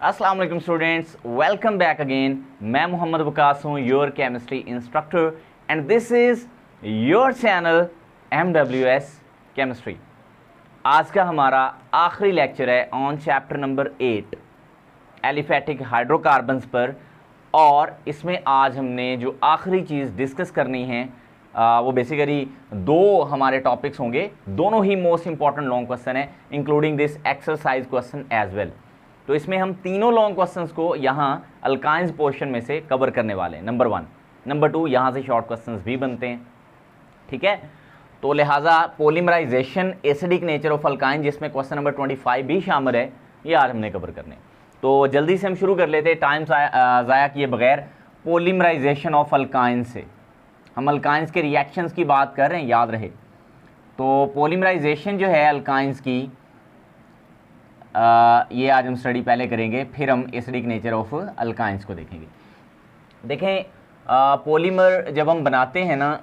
अस्सलाम वालेकुम students, welcome back again. मैं मोहम्मद वकास हूँ, your chemistry instructor, and this is your channel MWS chemistry. आज का हमारा आखिरी लेक्चर है on chapter number 8 aliphatic hydrocarbons पर, और इसमें आज हमने जो आखिरी चीज़ डिस्कस करनी है वो बेसिकली दो हमारे टॉपिक्स होंगे। दोनों ही मोस्ट इंपॉर्टेंट लॉन्ग क्वेश्चन है, including this exercise question as well. तो इसमें हम तीनों लॉन्ग क्वेश्चंस को यहाँ अल्काइंस पोर्शन में से कवर करने वाले हैं, नंबर 1। नंबर 2, यहाँ से शॉर्ट क्वेश्चंस भी बनते हैं, ठीक है। तो लिहाजा polymerisation, acidic nature of alkyne, जिसमें क्वेश्चन नंबर 25 भी शामिल है, ये आज हमने कवर करने। तो जल्दी से हम शुरू कर लेते हैं टाइम ज़ाया किए बगैर। पॉलीमराइजेशन ऑफ अल्काइन से हम अल्काइंस के रिएक्शंस की बात कर रहे हैं, याद रहे। तो पॉलीमराइजेशन जो है अल्काइंस की, ये आज हम स्टडी पहले करेंगे, फिर हम एसिडिक नेचर ऑफ अल्काइंस को देखेंगे। देखें, पॉलीमर जब हम बनाते हैं ना,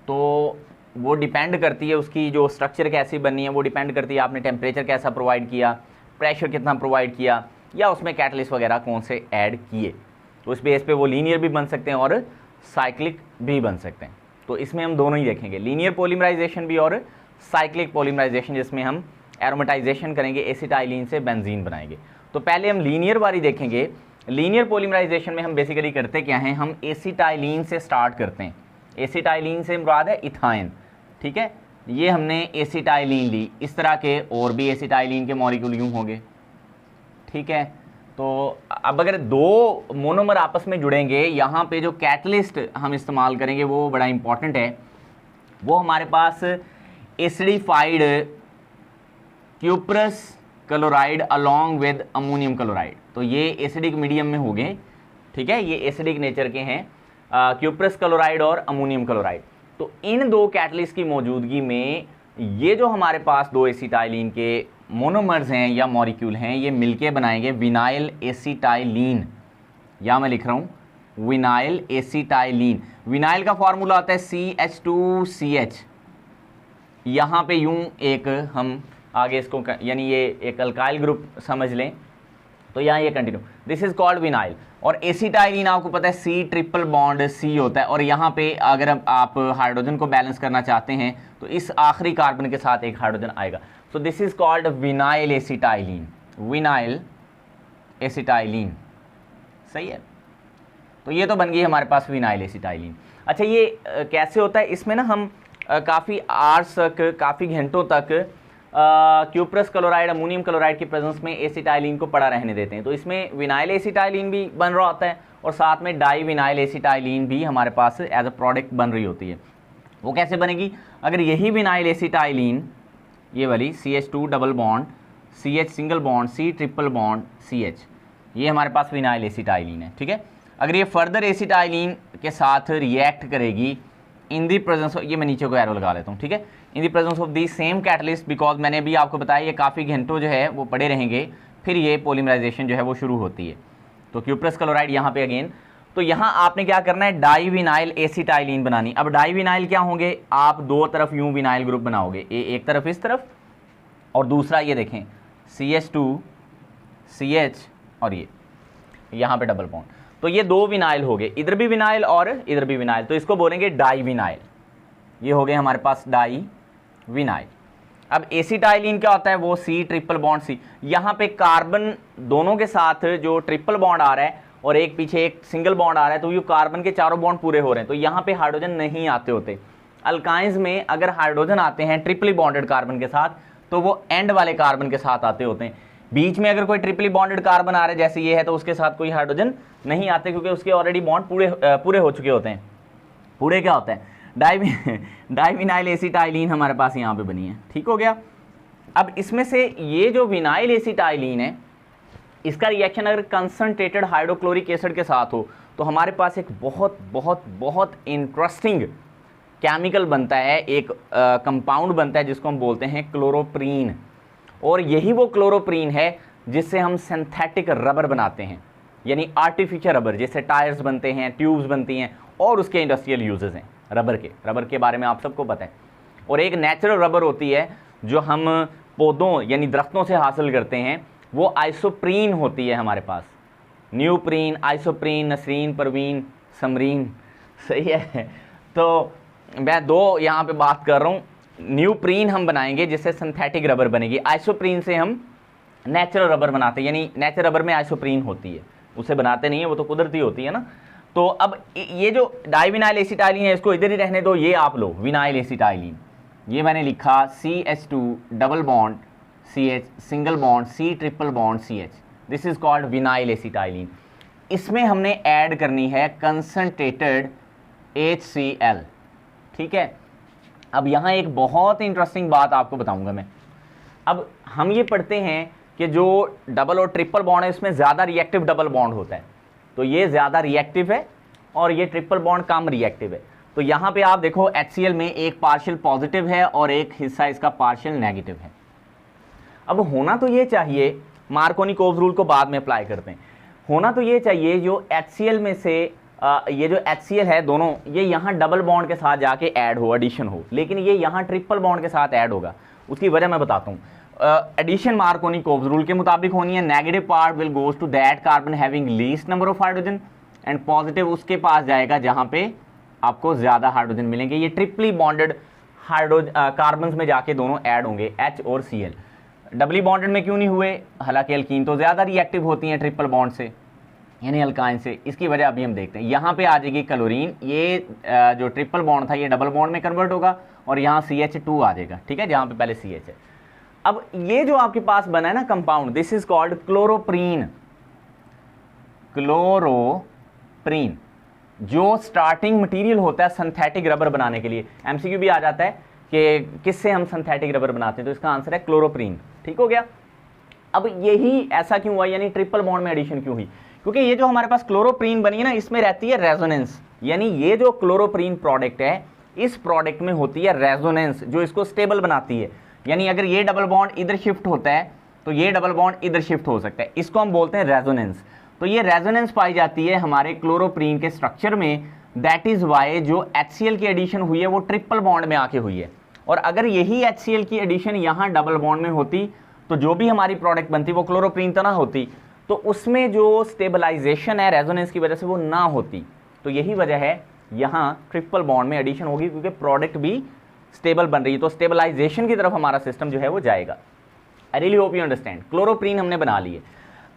तो वो डिपेंड करती है, उसकी जो स्ट्रक्चर कैसी बननी है वो डिपेंड करती है आपने टेम्परेचर कैसा प्रोवाइड किया, प्रेशर कितना प्रोवाइड किया, या उसमें कैटलिस्ट वगैरह कौन से ऐड किए। तो इस बेस पे वो लीनियर भी बन सकते हैं और साइक्लिक भी बन सकते हैं। तो इसमें हम दोनों ही देखेंगे, लीनियर पॉलीमराइजेशन भी और साइक्लिक पॉलीमराइजेशन, जिसमें हम एरोमेटाइजेशन करेंगे, एसिटाइलिन से बेंजीन बनाएंगे। तो पहले हम लीनियर वाली देखेंगे। लीनियर पॉलीमराइजेशन में हम बेसिकली करते क्या हैं, हम एसिटाइलिन से स्टार्ट करते हैं। एसिटाइलिन से मुराद है इथाइन, ठीक है। ये हमने एसिटाइलिन ली, इस तरह के और भी एसिटाइलिन के मॉलिक्यूल यूँ होंगे, ठीक है। तो अब अगर दो मोनोमर आपस में जुड़ेंगे, यहाँ पे जो कैटलिस्ट हम इस्तेमाल करेंगे वो बड़ा इंपॉर्टेंट है। वो हमारे पास acidified cuprous chloride along with ammonium chloride. तो ये एसिडिक मीडियम में हो गए, ठीक है। ये एसिडिक नेचर के हैं, क्यूप्रस क्लोराइड और अमोनियम क्लोराइड। तो इन दो कैटलिस्ट की मौजूदगी में ये जो हमारे पास दो एसिटाइलिन के मोनोमर्स हैं या मॉलिक्यूल हैं, ये मिलके बनाएंगे विनाइल एसिटाइलिन। या मैं लिख रहा हूँ विनाइल एसिटाइलिन। विनाइल का फॉर्मूला आता है CH2CH। यहाँ पे यूँ एक हम आगे इसको यानी ये एक अल्काइल ग्रुप समझ लें, तो यहाँ ये continue, this is called vinyl. और एसिटाइलिन आपको पता है C ट्रिपल बॉन्ड C होता है, और यहाँ पे अगर आप हाइड्रोजन को बैलेंस करना चाहते हैं तो इस आखिरी कार्बन के साथ एक हाइड्रोजन आएगा। So this is called vinyl acetylene, vinyl acetylene, सही है। तो ये तो बन गई हमारे पास विनाइल एसिटाइलिन। अच्छा, ये कैसे होता है, इसमें ना हम काफ़ी आवर्स तक, काफ़ी घंटों तक क्यूप्रस क्लोराइड, अमोनियम क्लोराइड की प्रेजेंस में एसिटाइलिन को पड़ा रहने देते हैं। तो इसमें विनाइल एसिटाइलिन भी बन रहा होता है, और साथ में डाई विनाइल एसिटाइलिन भी हमारे पास एज अ प्रोडक्ट बन रही होती है। वो कैसे बनेगी, अगर यही विनाइल एसिटाइलिन, ये वाली CH2 double bond CH single bond C triple bond CH, ये हमारे पास विनाइल एसिटाइलिन है, ठीक है। अगर ये फर्दर एसिटाइलिन के साथ रिएक्ट करेगी इन दी प्रेजेंस, ये मैं नीचे को एरो लगा लेता हूँ, ठीक है, in the presence of the same catalyst, because मैंने भी आपको बताया ये काफ़ी घंटों जो है वो पड़े रहेंगे, फिर ये पॉलीमराइजेशन जो है वो शुरू होती है। तो क्यूप्रस क्लोराइड यहाँ पे अगेन, तो यहाँ आपने क्या करना है, डाईविनाइल एसिटाइलिन बनानी। अब डाईविनाइल क्या होंगे, आप दो तरफ यूँ विनाइल ग्रुप बनाओगे, एक तरफ इस तरफ और दूसरा ये देखें CH2CH, और ये यहाँ पे डबल बॉन्ड। तो ये दो विनाइल हो गए, इधर भी विनाइल और इधर भी विनाइल, तो इसको बोलेंगे डाईविनाइल। ये हो गए हमारे पास डाईविनाइल। अब एसिटाइलिन क्या होता है, वो C ट्रिपल बॉन्ड C, यहाँ पे कार्बन दोनों के साथ जो ट्रिपल बॉन्ड आ रहा है और एक पीछे एक सिंगल बॉन्ड आ रहा है, तो ये कार्बन के चारों बॉन्ड पूरे हो रहे हैं। तो यहाँ पे हाइड्रोजन नहीं आते होते। अल्काइंस में अगर हाइड्रोजन आते हैं ट्रिपली बॉन्डेड कार्बन के साथ, तो वो एंड वाले कार्बन के साथ आते होते हैं। बीच में अगर कोई ट्रिपली बॉन्डेड कार्बन आ रहा है जैसे ये है, तो उसके साथ कोई हाइड्रोजन नहीं आते, क्योंकि उसके ऑलरेडी बॉन्ड पूरे हो चुके होते हैं। पूरे क्या होता है, डाईविनाइल एसिटाइलिन हमारे पास यहाँ पे बनी है, ठीक हो गया। अब इसमें से ये जो विनाइल एसिटाइलिन है, इसका रिएक्शन अगर कंसंट्रेटेड हाइड्रोक्लोरिक एसिड के साथ हो, तो हमारे पास एक बहुत बहुत बहुत इंटरेस्टिंग केमिकल बनता है, एक कंपाउंड बनता है जिसको हम बोलते हैं क्लोरोप्रीन। और यही वो क्लोरोप्रीन है जिससे हम सिंथेटिक रबर बनाते हैं, यानी आर्टिफिशियल रबर, जैसे टायर्स बनते हैं, ट्यूब्स बनती हैं, और उसके इंडस्ट्रियल यूजेस हैं रबर के बारे में आप सबको पता है। और एक नेचुरल रबर होती है जो हम पौधों यानी दरख्तों से हासिल करते हैं, वो आइसोप्रीन होती है हमारे पास, न्यूप्रीन, आइसोप्रीन, नसरीन, परवीन, समरीन, सही है। तो मैं दो यहाँ पे बात कर रहा हूँ। न्यूप्रीन हम बनाएंगे जिससे सिंथेटिक रबर बनेगी, आइसोप्रीन से हम नेचुरल रबर बनाते हैं, यानी नेचुरल रबर में आइसोप्रीन होती है, उसे बनाते नहीं है, वो तो कुदरती होती है ना। तो अब ये जो डाइविनाइल एसिटाइलिन है इसको इधर ही रहने दो, ये आप लो विनाइल एसिटाइलिन, ये मैंने लिखा CH2 double bond CH single bond C triple bond CH, this is called vinyl acetylene. इसमें हमने ऐड करनी है कंसंट्रेटेड HCl, ठीक है। अब यहाँ एक बहुत इंटरेस्टिंग बात आपको बताऊंगा मैं। अब हम ये पढ़ते हैं कि जो डबल और ट्रिपल बॉन्ड है इसमें ज़्यादा रिएक्टिव डबल बॉन्ड होता है, तो ये ज़्यादा रिएक्टिव है और ये ट्रिपल बॉन्ड कम रिएक्टिव है। तो यहाँ पे आप देखो HCl में एक पार्शियल पॉजिटिव है और एक हिस्सा इसका पार्शियल नेगेटिव है। अब होना तो ये चाहिए, मार्कोनी-कोव्स रूल को बाद में अप्लाई करते हैं, होना तो ये चाहिए जो HCl में से ये जो HCl है दोनों, ये यहाँ डबल बॉन्ड के साथ जाके ऐड हो, एडिशन हो, लेकिन ये यहाँ ट्रिपल बॉन्ड के साथ ऐड होगा। उसकी वजह मैं बताता हूँ। एडिशन मार्कोनी-कोव्स रूल के मुताबिक होनी है, negative part will goes to that carbon having least number of hydrogen and positive उसके पास जाएगा जहाँ पे आपको ज़्यादा हाइड्रोजन मिलेंगे। ये ट्रिपली बॉन्डेड कार्बन में जाके दोनों ऐड होंगे, H और Cl। डबली बॉन्डेड में क्यों नहीं हुए? हालांकि एल्कीन तो ज़्यादा रिएक्टिव होती हैं ट्रिपल बॉन्ड से, यानी अल्काइन से, इसकी वजह अभी हम देखते हैं। यहाँ पे आ जाएगी क्लोरीन, ये जो ट्रिपल बॉन्ड था ये डबल बॉन्ड में कन्वर्ट होगा और यहाँ CH2 आ जाएगा, ठीक है, जहाँ पे पहले CH है। अब ये जो आपके पास बना है ना compound, this is called chloroprene. Chloroprene जो स्टार्टिंग मटेरियल होता है सिंथेटिक रबर बनाने के लिए। MCQ भी आ जाता है कि किससे हम सिंथेटिक रबर बनाते हैं, तो इसका आंसर है क्लोरोप्रीन, ठीक हो गया। अब यही ऐसा क्यों हुआ, यानी ट्रिपल बॉन्ड में एडिशन क्यों हुई? क्योंकि ये जो हमारे पास क्लोरोप्रीन बनी है ना, इसमें रहती है रेजोनेंस, यानी ये जो क्लोरोप्रीन प्रोडक्ट है इस प्रोडक्ट में होती है रेजोनेंस जो इसको स्टेबल बनाती है। यानी अगर ये डबल बॉन्ड इधर शिफ्ट होता है तो ये डबल बॉन्ड इधर शिफ्ट हो सकता है, इसको हम बोलते हैं रेजोनेंस। तो ये रेजोनेंस पाई जाती है हमारे क्लोरोप्रीन के स्ट्रक्चर में, दैट इज वाई जो HCl की एडिशन हुई है वो ट्रिपल बॉन्ड में आके हुई है। और अगर यही HCl की एडिशन यहाँ डबल बॉन्ड में होती तो जो भी हमारी प्रोडक्ट बनती वो क्लोरोप्रीन तो ना होती, तो उसमें जो स्टेबलाइजेशन है रेजोनेंस की वजह से वो ना होती। तो यही वजह है यहाँ ट्रिपल बॉन्ड में एडिशन होगी, क्योंकि प्रोडक्ट भी स्टेबल बन रही है, तो स्टेबलाइजेशन की तरफ हमारा सिस्टम जो है वो जाएगा। I really hope you understand. Chloroprene हमने बना ली है।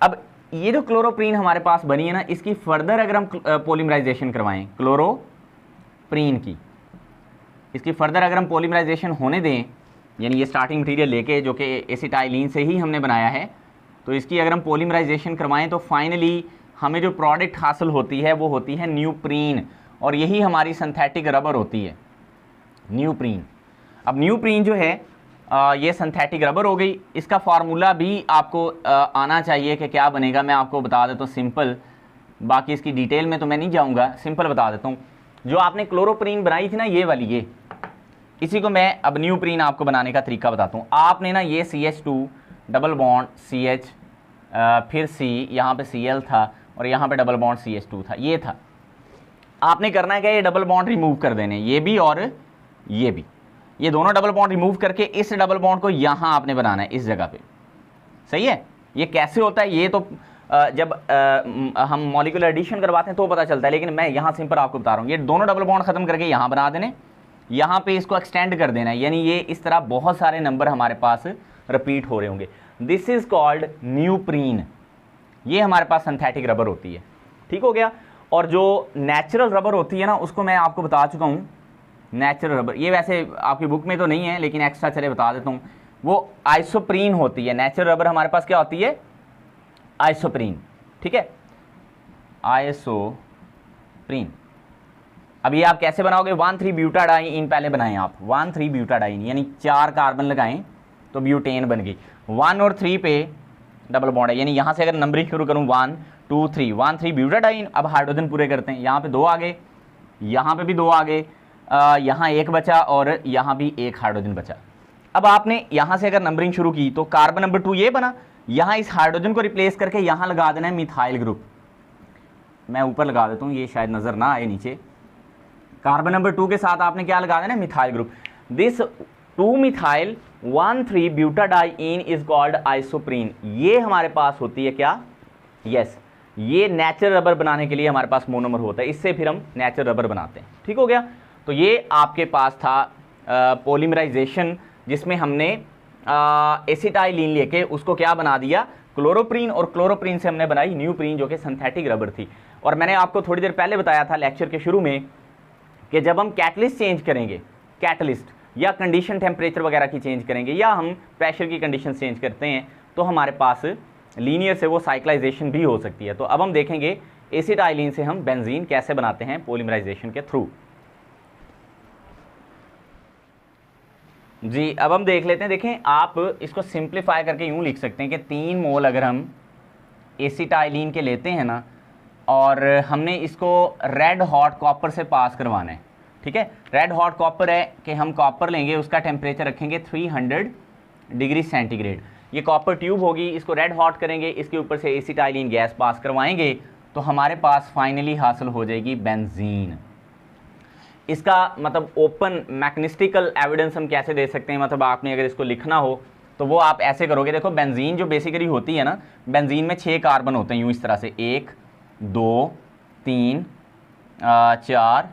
अब ये जो क्लोरोप्रीन हमारे पास बनी है ना, इसकी फर्दर अगर हम पॉलीमराइजेशन करवाएं क्लोरोप्रीन की, इसकी फर्दर अगर हम पॉलीमराइजेशन होने दें, यानी ये स्टार्टिंग मटेरियल लेके जो कि एसिटाइलिन से ही हमने बनाया है, तो इसकी अगर हम पॉलीमराइजेशन करवाएं तो फाइनली हमें जो प्रोडक्ट हासिल होती है वो होती है न्यूप्रीन, और यही हमारी सिंथेटिक रबर होती है, न्यूप्रीन। अब न्यूप्रीन जो है ये सिंथेटिक रबर हो गई। इसका फार्मूला भी आपको आना चाहिए कि क्या बनेगा, मैं आपको बता देता हूँ सिंपल, बाकी इसकी डिटेल में तो मैं नहीं जाऊँगा, सिंपल बता देता हूँ। जो आपने क्लोरोप्रीन बनाई थी ना ये वाली, ये इसी को मैं अब न्यूप्रीन आपको बनाने का तरीका बताता हूँ। आपने ना ये CH2 डबल बॉन्ड CH फिर C, यहाँ पे Cl था और यहाँ पे डबल बॉन्ड CH2 था, ये था। आपने करना है क्या, ये डबल बॉन्ड रिमूव कर देने, ये भी और ये भी, ये दोनों डबल बॉन्ड रिमूव करके इस डबल बॉन्ड को यहाँ आपने बनाना है इस जगह पे, सही है। ये कैसे होता है ये तो जब हम मॉलिक्यूलर एडिशन करवाते हैं तो पता चलता है, लेकिन मैं यहाँ सिंपल आपको बता रहा हूँ। ये दोनों डबल बॉन्ड खत्म करके यहाँ बना देने, यहाँ पे इसको एक्सटेंड कर देना है, यानी ये इस तरह बहुत सारे नंबर हमारे पास रिपीट हो रहे होंगे। This is called neoprene. ये हमारे पास सिंथेटिक रबर होती है, ठीक हो गया। और जो नेचुरल रबर होती है ना, उसको मैं आपको बता चुका हूँ, नेचुरल रबर, ये वैसे आपकी बुक में तो नहीं है लेकिन एक्स्ट्रा चले बता देता हूँ, वो आइसोप्रीन होती है। नेचुरल रबर हमारे पास क्या होती है, आइसोप्रीन, ठीक है, आइसोप्रीन। अब ये आप कैसे बनाओगे, 1,3-ब्यूटाडाइन पहले बनाएं आप, 1,3-ब्यूटाडाइन यानी 4 कार्बन लगाएं तो ब्यूटेन बन गई। 1 और 3 पे डबल बॉन्ड है, यानी यहाँ से अगर नंबरिंग शुरू करूँ 1 2 3, 1,3-ब्यूटाडाइन। अब हाइड्रोजन पूरे करते हैं, यहाँ पे 2 आ गए, यहाँ पे भी 2 आ गए, यहाँ 1 बचा और यहाँ भी 1 हाइड्रोजन बचा। अब आपने यहाँ से अगर नंबरिंग शुरू की तो कार्बन नंबर 2 ये बना, यहाँ इस हाइड्रोजन को रिप्लेस करके यहाँ लगा देना है मिथाइल ग्रुप। मैं ऊपर लगा देता हूँ, ये शायद नज़र ना आए नीचे। कार्बन नंबर 2 के साथ आपने क्या लगा देना है, methyl group. This 2 methyl 1,3 butadiene is called isoprene. ये हमारे पास होती है क्या? यस, ये नेचुरल रबर बनाने के लिए हमारे पास मोनोमर होता है, इससे फिर हम नेचुरल रबर बनाते हैं। ठीक हो गया। तो ये आपके पास था पॉलीमराइजेशन, जिसमें हमने एसिटाइलिन लेके उसको क्या बना दिया? क्लोरोप्रीन, और क्लोरोप्रीन से हमने बनाई न्यूप्रीन जो कि सिंथेटिक रबर थी। और मैंने आपको थोड़ी देर पहले बताया था लेक्चर के शुरू में कि जब हम कैटलिस्ट चेंज करेंगे, कैटलिस्ट या कंडीशन टेम्परेचर वगैरह की चेंज करेंगे, या हम प्रेशर की कंडीशन चेंज करते हैं, तो हमारे पास लीनियर से वो साइक्लाइजेशन भी हो सकती है। तो अब हम देखेंगे एसिटाइलिन से हम बेंजीन कैसे बनाते हैं पॉलीमराइजेशन के थ्रू। जी, अब हम देख लेते हैं। देखें, आप इसको सिंप्लीफाई करके यूँ लिख सकते हैं कि 3 मोल अगर हम एसिटाइलिन के लेते हैं ना, और हमने इसको रेड हॉट कॉपर से पास करवाना है। ठीक है, रेड हॉट कॉपर है कि हम कॉपर लेंगे, उसका टेम्परेचर रखेंगे 300 डिग्री सेंटीग्रेड। ये कॉपर ट्यूब होगी, इसको रेड हॉट करेंगे, इसके ऊपर से एसिटाइलिन गैस पास करवाएंगे, तो हमारे पास फाइनली हासिल हो जाएगी बेंजीन। इसका मतलब ओपन मैकेनिस्टिकल एविडेंस हम कैसे दे सकते हैं? मतलब आपने अगर इसको लिखना हो तो वो आप ऐसे करोगे। देखो, बेंजीन जो बेसिकली होती है ना, बेंजीन में 6 कार्बन होते हैं, यूँ इस तरह से 1 2 3 4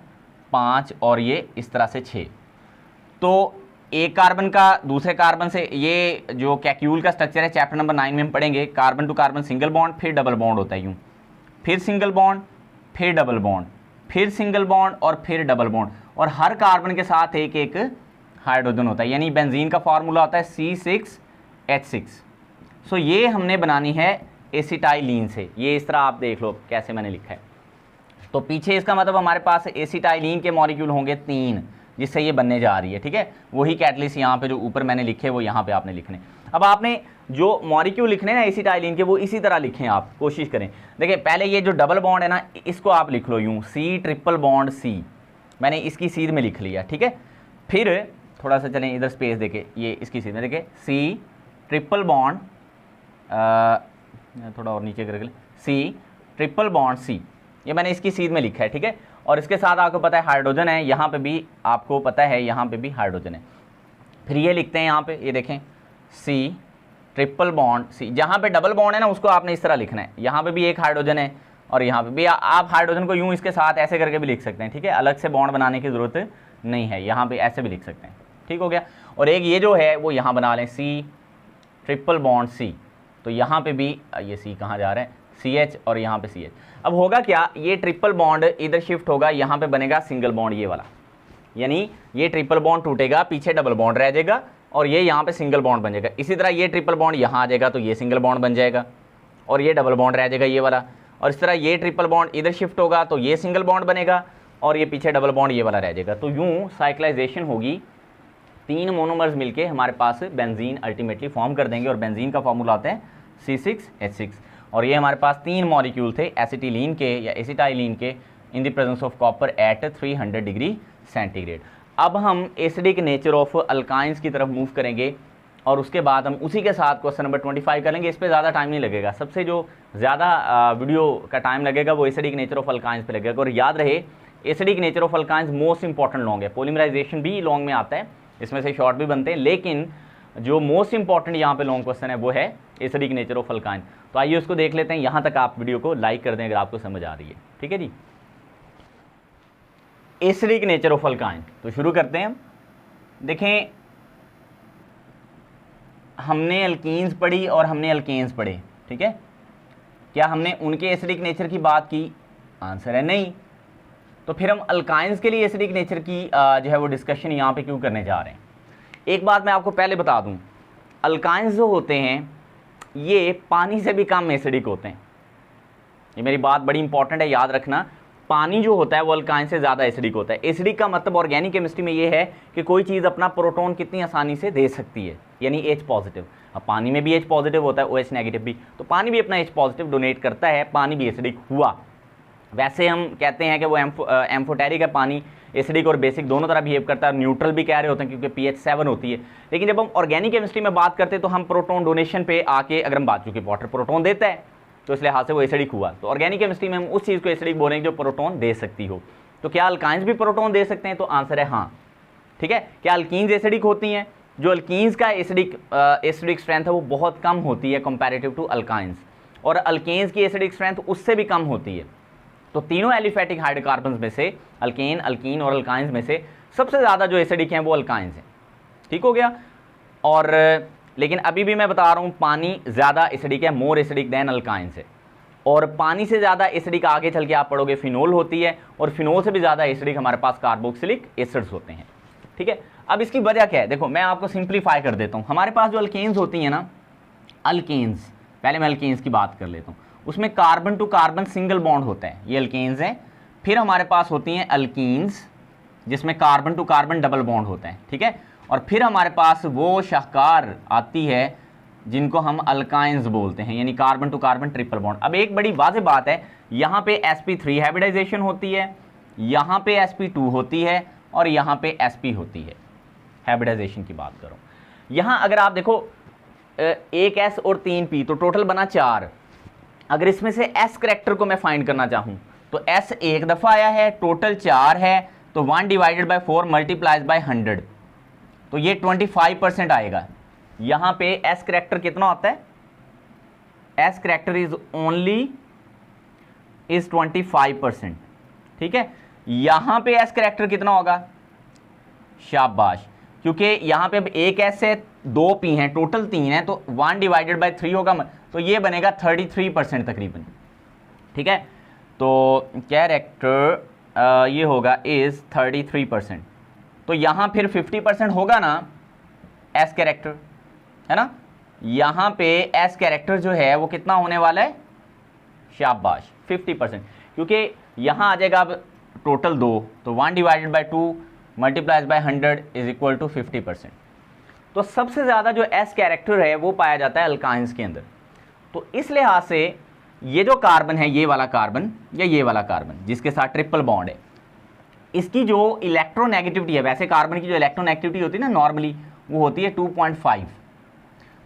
5 और ये इस तरह से 6। तो एक कार्बन का दूसरे कार्बन से, ये जो कैक्यूल का स्ट्रक्चर है चैप्टर नंबर 9 में हम पढ़ेंगे, carbon to carbon single bond, फिर डबल बॉन्ड होता है यूँ, फिर सिंगल बॉन्ड, फिर डबल बॉन्ड, फिर सिंगल बॉन्ड और फिर डबल बॉन्ड, और हर कार्बन के साथ एक एक हाइड्रोजन होता है। यानी बेंजीन का फार्मूला होता है C6H6। सो ये हमने बनानी है एसिटाइलिन से। ये इस तरह आप देख लो कैसे मैंने लिखा है। तो पीछे इसका मतलब हमारे पास एसिटाइलिन के मॉलिक्यूल होंगे 3, जिससे ये बनने जा रही है। ठीक है, वही कैटलिस्ट यहाँ पे जो ऊपर मैंने लिखे वो यहाँ पे आपने लिखने। अब आपने जो मॉलिक्यूल लिखने ना एसिटाइलिन के, वो इसी तरह लिखें, आप कोशिश करें। देखिए, पहले ये जो डबल बॉन्ड है ना, इसको आप लिख लो यूँ C∧C। मैंने इसकी सीध में लिख लिया। ठीक है, फिर थोड़ा सा चलें इधर स्पेस देके, ये इसकी सीध में देखिए C∧, थोड़ा और नीचे करके C∧C, ये मैंने इसकी सीध में लिखा है। ठीक है, और इसके साथ आपको पता है हाइड्रोजन है, यहाँ पे भी आपको पता है, यहाँ पे भी हाइड्रोजन है। फिर ये लिखते हैं यहाँ पे, ये देखें C∧C। जहाँ पे डबल बॉन्ड है ना, उसको आपने इस तरह लिखना है। यहाँ पे भी एक हाइड्रोजन है, और यहाँ पे भी आप हाइड्रोजन को यूँ इसके साथ ऐसे करके भी लिख सकते हैं। ठीक है, अलग से बॉन्ड बनाने की ज़रूरत नहीं है, यहाँ पे ऐसे भी लिख सकते हैं। ठीक हो गया। और एक ये जो है वो यहाँ बना लें C∧C। तो यहाँ पे भी ये C कहाँ जा रहा है, CH, और यहाँ पे CH। अब होगा क्या, ये ट्रिपल बॉन्ड इधर शिफ्ट होगा, यहाँ पे बनेगा सिंगल बॉन्ड ये वाला, यानी ये ट्रिपल बॉन्ड टूटेगा, पीछे डबल बॉन्ड रह जाएगा, और ये यहाँ पे सिंगल बॉन्ड बन जाएगा। इसी तरह ये ट्रिपल बॉन्ड यहाँ आ जाएगा, तो ये सिंगल बॉन्ड बन जाएगा, और ये डबल बॉन्ड रह जाएगा ये वाला। और इस तरह ये ट्रिपल बॉन्ड इधर शिफ्ट होगा, तो ये सिंगल बॉन्ड बनेगा, और ये पीछे डबल बॉन्ड ये वाला रह जाएगा। तो यूँ साइक्लाइजेशन होगी, 3 मोनोमर्स मिलके हमारे पास बेंजीन अल्टीमेटली फॉर्म कर देंगे, और बेंजीन का फॉर्मूला आता है C6H6। और ये हमारे पास 3 मॉलिक्यूल थे एसिटिलीन के या एसिटाइलिन के, in the presence of copper at 300 degree centigrade. अब हम एसिडिक नेचर ऑफ अल्काइंस की तरफ मूव करेंगे, और उसके बाद हम उसी के साथ क्वेश्चन नंबर 25 करेंगे। इस पर ज़्यादा टाइम नहीं लगेगा, सबसे जो ज़्यादा वीडियो का टाइम लगेगा वो एसिडिक नेचर ऑफ अल्काइंस पे लगेगा। और याद रहे, acidic nature of alkynes most important long है, पॉलीमराइजेशन भी लॉन्ग में आता है, इसमें से शॉर्ट भी बनते हैं, लेकिन जो मोस्ट इंपॉर्टेंट यहाँ पे लॉन्ग क्वेश्चन है वो है एसिडिक नेचर ऑफ अल्काइन। तो आइए उसको देख लेते हैं। यहाँ तक आप वीडियो को लाइक कर दें अगर आपको समझ आ रही है। ठीक है जी, एसिडिक नेचर ऑफ अल्काइन तो शुरू करते हैं हम। देखें, हमने अल्कीन्स पढ़ी और हमने अल्केन्स पढ़े। ठीक है, क्या हमने उनके एसिडिक नेचर की बात की? आंसर है नहीं। तो फिर हम अल्काइंस के लिए एसिडिक नेचर की जो है वो डिस्कशन यहाँ पे क्यों करने जा रहे हैं? एक बात मैं आपको पहले बता दूं, अल्काइंस जो होते हैं ये पानी से भी कम एसिडिक होते हैं। ये मेरी बात बड़ी इंपॉर्टेंट है, याद रखना। पानी जो होता है वो अल्काइन से ज़्यादा एसिडिक होता है। एसिडिक का मतलब ऑर्गेनिक केमिस्ट्री में ये है कि कोई चीज़ अपना प्रोटॉन कितनी आसानी से दे सकती है, यानी H पॉजिटिव। अब पानी में भी H पॉजिटिव होता है, OH नेगेटिव भी, तो पानी भी अपना H पॉजिटिव डोनेट करता है, पानी भी एसिडिक हुआ। वैसे हम कहते हैं कि वो एम्फोटेरिक है, पानी एसिडिक और बेसिक दोनों तरह बिहेव करता है, न्यूट्रल भी कह रहे होते हैं क्योंकि pH 7 होती है। लेकिन जब हम ऑर्गेनिक केमिस्ट्री में बात करते हैं तो हम प्रोटॉन डोनेशन पे आके, अगर हम बात, चूँकि वाटर प्रोटॉन देता है तो इसलिए हाथ से वो एसिडिक हुआ। तो ऑर्गेनिक केमिस्ट्री में हम उस चीज़ को एसिडिक बोलेंगे जो प्रोटॉन दे सकती हो। तो क्या अल्काइंस भी प्रोटॉन दे सकते हैं? तो आंसर है हाँ, ठीक है। क्या अल्कीन्स एसिडिक होती हैं? जो अल्कीन्स का एसिडिक स्ट्रेंथ है वो बहुत कम होती है कंपैरेटिव टू अल्काइंस, और अल्केन्स की एसिडिक स्ट्रेंथ उससे भी कम होती है। तो तीनों एलिफैटिक हाइड्रोकार्बन्स में से अल्केन, अल्कीन और अल्काइंस में से सबसे ज़्यादा जो एसिडिक हैं वो अल्काइंस हैं। ठीक हो गया। और लेकिन अभी भी मैं बता रहा हूँ पानी ज़्यादा एसिडिक है, मोर एसिडिक देन अल्काइंस है। और पानी से ज़्यादा एसिडिक आगे चल के आप पढ़ोगे फिनोल होती है, और फिनोल से भी ज़्यादा एसिडिक हमारे पास कार्बोक्सिलिक एसिड्स होते हैं। ठीक है। अब इसकी वजह क्या है? देखो मैं आपको सिंप्लीफाई कर देता हूँ। हमारे पास जो अल्केन्स होती हैं ना, अल्केन्स, पहले मैं अल्केन्स की बात कर लेता हूँ। उसमें carbon to carbon single bond होता है, ये अल्केन्स हैं। फिर हमारे पास होती हैं अल्कीन्स जिसमें carbon to carbon double bond होता है। ठीक है। और फिर हमारे पास वो शाहकार आती है जिनको हम अल्काइंस बोलते हैं, यानी carbon to carbon triple bond. अब एक बड़ी वाज़ेह बात है, यहाँ पे sp3 हाइब्रिडाइजेशन होती है, यहाँ पे sp2 होती है, और यहाँ पे sp होती है। हाइब्रिडाइजेशन की बात करो, यहाँ अगर आप देखो एक s और 3 p, तो टोटल बना 4। अगर इसमें से s करैक्टर को मैं फाइंड करना चाहूँ तो s एक दफ़ा आया है, टोटल 4 है, तो 1 डिवाइडेड बाई 4 मल्टीप्लाइज बाई 100, तो ये 25% आएगा। यहाँ पे s करैक्टर कितना होता है? s character is 25%। ठीक है। यहाँ पे s करैक्टर कितना होगा? शाबाश, क्योंकि यहाँ पे अब एक s है, 2 p हैं, टोटल 3 है, तो 1 डिवाइडेड बाई 3 होगा, तो ये बनेगा 33% तकरीबन। ठीक है। तो कैरेक्टर ये होगा इज 33%। तो यहाँ फिर 50% होगा ना एस कैरेक्टर, है ना। यहाँ पे एस कैरेक्टर जो है वो कितना होने वाला है? शाबाश 50%, क्योंकि यहाँ आ जाएगा अब टोटल 2, तो 1 divided by 2 multiplies by 100 is equal to 50%। तो सबसे ज़्यादा जो एस कैरेक्टर है वो पाया जाता है अल्काइंस के अंदर। तो इस लिहाज से ये जो कार्बन है, ये वाला कार्बन या ये वाला कार्बन जिसके साथ ट्रिपल बॉन्ड है, इसकी जो इलेक्ट्रोनेगेटिविटी है, वैसे कार्बन की जो इलेक्ट्रोनेगेटिविटी होती है ना नॉर्मली, वो होती है 2.5।